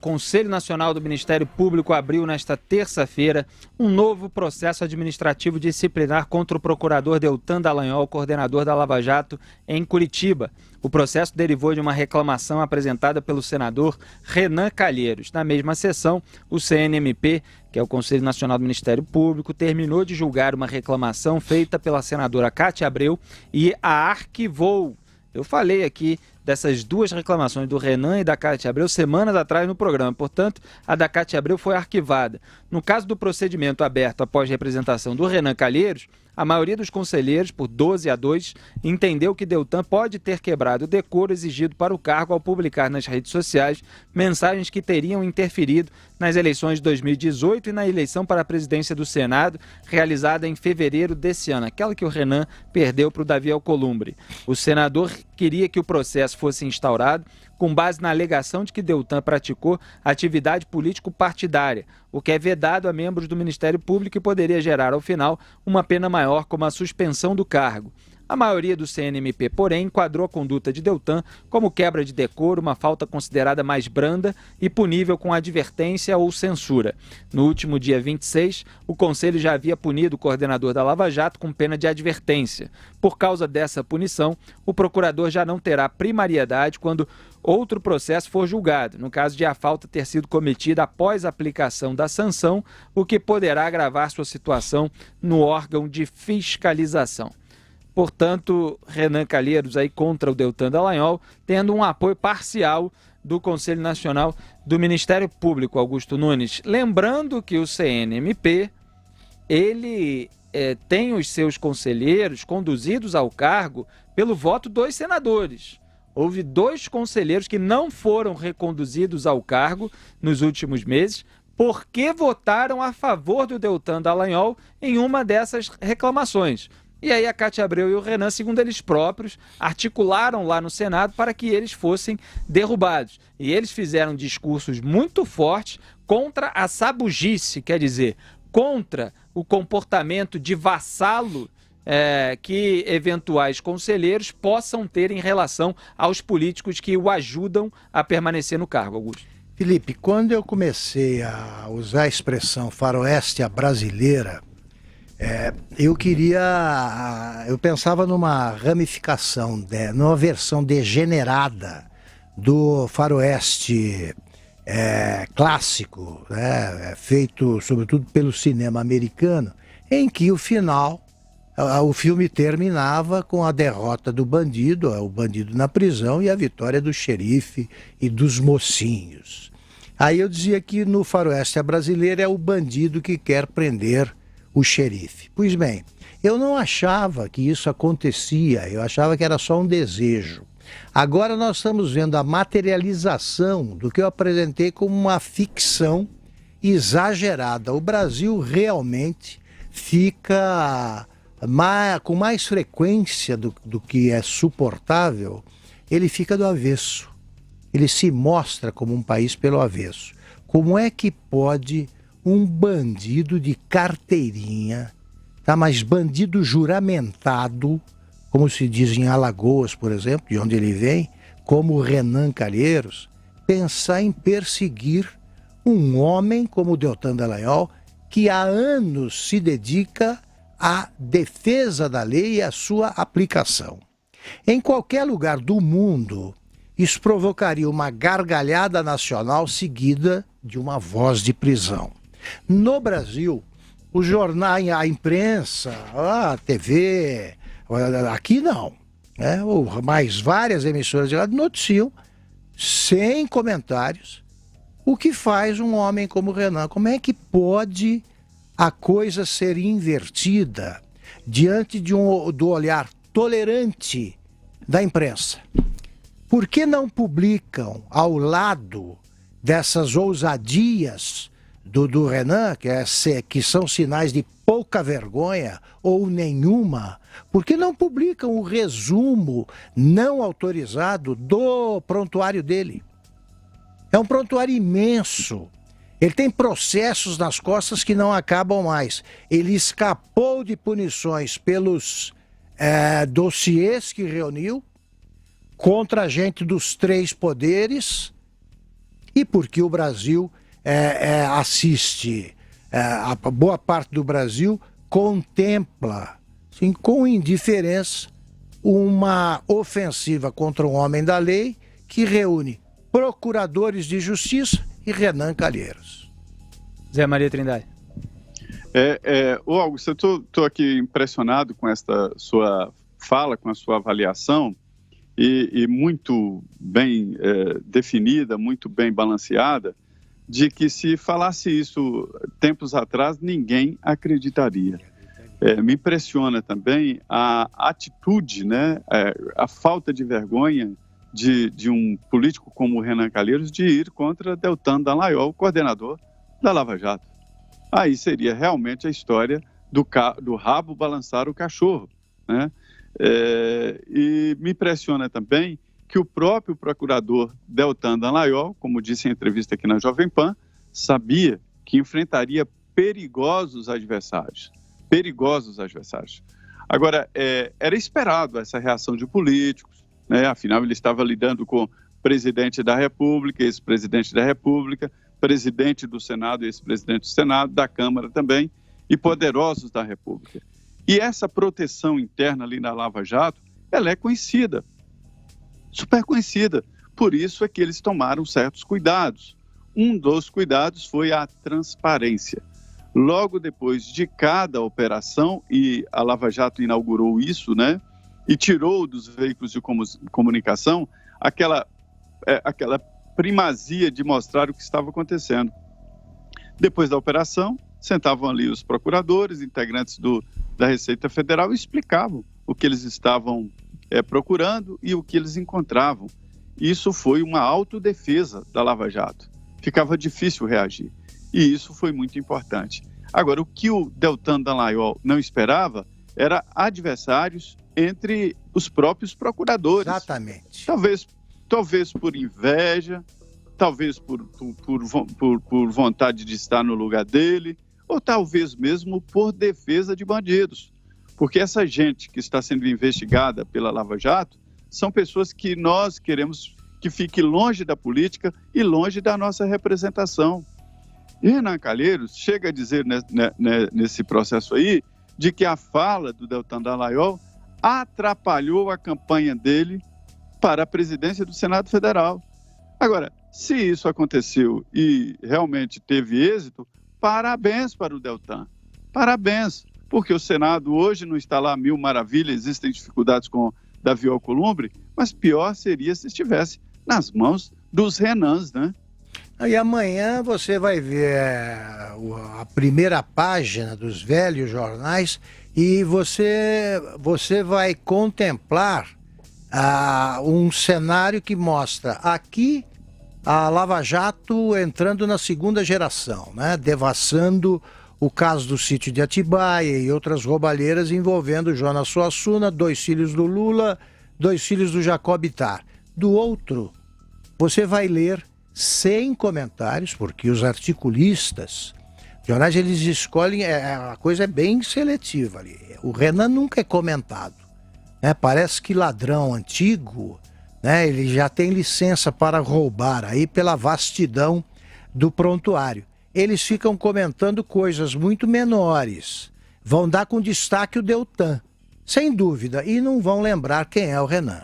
O Conselho Nacional do Ministério Público abriu nesta terça-feira um novo processo administrativo disciplinar contra o procurador Deltan Dallagnol, coordenador da Lava Jato, em Curitiba. O processo derivou de uma reclamação apresentada pelo senador Renan Calheiros. Na mesma sessão, o CNMP, que é o Conselho Nacional do Ministério Público, terminou de julgar uma reclamação feita pela senadora Cátia Abreu e a arquivou. Eu falei aqui dessas duas reclamações do Renan e da Cátia Abreu semanas atrás no programa, portanto, a da Cátia Abreu foi arquivada. No caso do procedimento aberto após representação do Renan Calheiros, a maioria dos conselheiros, por 12-2, entendeu que Deltan pode ter quebrado o decoro exigido para o cargo ao publicar nas redes sociais mensagens que teriam interferido nas eleições de 2018 e na eleição para a presidência do Senado, realizada em fevereiro desse ano, aquela que o Renan perdeu para o Davi Alcolumbre. O senador queria que o processo fosse instaurado com base na alegação de que Deltan praticou atividade político-partidária, o que é vedado a membros do Ministério Público e poderia gerar, ao final, uma pena maior, como a suspensão do cargo. A maioria do CNMP, porém, enquadrou a conduta de Deltan como quebra de decoro, uma falta considerada mais branda e punível com advertência ou censura. No último dia 26, o Conselho já havia punido o coordenador da Lava Jato com pena de advertência. Por causa dessa punição, o procurador já não terá primariedade quando outro processo for julgado, no caso de a falta ter sido cometida após a aplicação da sanção, o que poderá agravar sua situação no órgão de fiscalização. Portanto, Renan Calheiros aí contra o Deltan Dallagnol, tendo um apoio parcial do Conselho Nacional do Ministério Público, Augusto Nunes. Lembrando que o CNMP, ele tem os seus conselheiros conduzidos ao cargo pelo voto dos senadores. Houve 2 conselheiros que não foram reconduzidos ao cargo nos últimos meses, porque votaram a favor do Deltan Dallagnol em uma dessas reclamações. E aí a Cátia Abreu e o Renan, segundo eles próprios, articularam lá no Senado para que eles fossem derrubados. E eles fizeram discursos muito fortes contra a sabugice, quer dizer, contra o comportamento de vassalo que eventuais conselheiros possam ter em relação aos políticos que o ajudam a permanecer no cargo, Augusto. Felipe, quando eu comecei a usar a expressão faroeste à brasileira, eu pensava numa ramificação, numa versão degenerada do faroeste clássico, feito sobretudo pelo cinema americano, em que o filme terminava com a derrota do bandido, o bandido na prisão, e a vitória do xerife e dos mocinhos. Aí eu dizia que no faroeste brasileiro é o bandido que quer prender o xerife. Pois bem, eu não achava que isso acontecia, eu achava que era só um desejo. Agora nós estamos vendo a materialização do que eu apresentei como uma ficção exagerada. O Brasil realmente fica com mais frequência do que é suportável, ele fica do avesso. Ele se mostra como um país pelo avesso. Como é que pode um bandido de carteirinha, mas bandido juramentado, como se diz em Alagoas, por exemplo, de onde ele vem, como o Renan Calheiros, pensar em perseguir um homem como o Deltan Dallagnol, que há anos se dedica à defesa da lei e à sua aplicação. Em qualquer lugar do mundo, isso provocaria uma gargalhada nacional seguida de uma voz de prisão. No Brasil, os jornais, a imprensa, a TV, aqui não, mas várias emissoras de rádio noticiam, sem comentários, o que faz um homem como o Renan. Como é que pode a coisa ser invertida diante do olhar tolerante da imprensa? Por que não publicam ao lado dessas ousadias do Renan, que são sinais de pouca vergonha ou nenhuma, por que não publicam o resumo não autorizado do prontuário dele? É um prontuário imenso. Ele tem processos nas costas que não acabam mais. Ele escapou de punições pelos dossiês que reuniu contra gente dos 3 poderes, e porque o Brasil assiste, a boa parte do Brasil contempla, assim, com indiferença, uma ofensiva contra um homem da lei que reúne procuradores de justiça e Renan Calheiros. Zé Maria Trindade. Augusto, eu estou aqui impressionado com esta sua fala, com a sua avaliação, e muito bem definida, muito bem balanceada, de que se falasse isso tempos atrás, ninguém acreditaria. Me impressiona também a atitude, né, a falta de vergonha de um político como o Renan Calheiros de ir contra Deltan Dallagnol, coordenador da Lava Jato. Aí seria realmente a história do rabo balançar o cachorro, né? E me impressiona também que o próprio procurador Deltan Dallagnol, como disse em entrevista aqui na Jovem Pan, sabia que enfrentaria perigosos adversários. Agora, era esperado essa reação de políticos, né? Afinal, ele estava lidando com o presidente da República, ex-presidente da República, presidente do Senado, ex-presidente do Senado, da Câmara também, e poderosos da República. E essa proteção interna ali na Lava Jato, ela é conhecida, super conhecida. Por isso é que eles tomaram certos cuidados. Um dos cuidados foi a transparência. Logo depois de cada operação, e a Lava Jato inaugurou isso, né? E tirou dos veículos de comunicação aquela primazia de mostrar o que estava acontecendo. Depois da operação, sentavam ali os procuradores, integrantes da Receita Federal, e explicavam o que eles estavam procurando e o que eles encontravam. Isso foi uma autodefesa da Lava Jato. Ficava difícil reagir. E isso foi muito importante. Agora, o que o Deltan Dallagnol não esperava era adversários entre os próprios procuradores. Exatamente. Talvez por inveja, talvez por vontade de estar no lugar dele, ou talvez mesmo por defesa de bandidos. Porque essa gente que está sendo investigada pela Lava Jato são pessoas que nós queremos que fique longe da política e longe da nossa representação. E Renan Calheiros chega a dizer nesse processo aí de que a fala do Deltan Dallagnol atrapalhou a campanha dele para a presidência do Senado Federal. Agora, se isso aconteceu e realmente teve êxito, parabéns para o Deltan. Parabéns, porque o Senado hoje não está lá mil maravilhas, existem dificuldades com Davi Alcolumbre, mas pior seria se estivesse nas mãos dos Renans, né? E amanhã você vai ver a primeira página dos velhos jornais e você vai contemplar um cenário que mostra aqui a Lava Jato entrando na segunda geração, né? Devassando o caso do sítio de Atibaia e outras roubalheiras envolvendo Jonas Suassuna, 2 filhos do Lula, 2 filhos do Jacob Ittar. Do outro, você vai ler sem comentários, porque os articulistas, jornais, eles escolhem, a coisa é bem seletiva ali. O Renan nunca é comentado, né? Parece que ladrão antigo, né? Ele já tem licença para roubar aí pela vastidão do prontuário. Eles ficam comentando coisas muito menores, vão dar com destaque o Deltan, sem dúvida, e não vão lembrar quem é o Renan.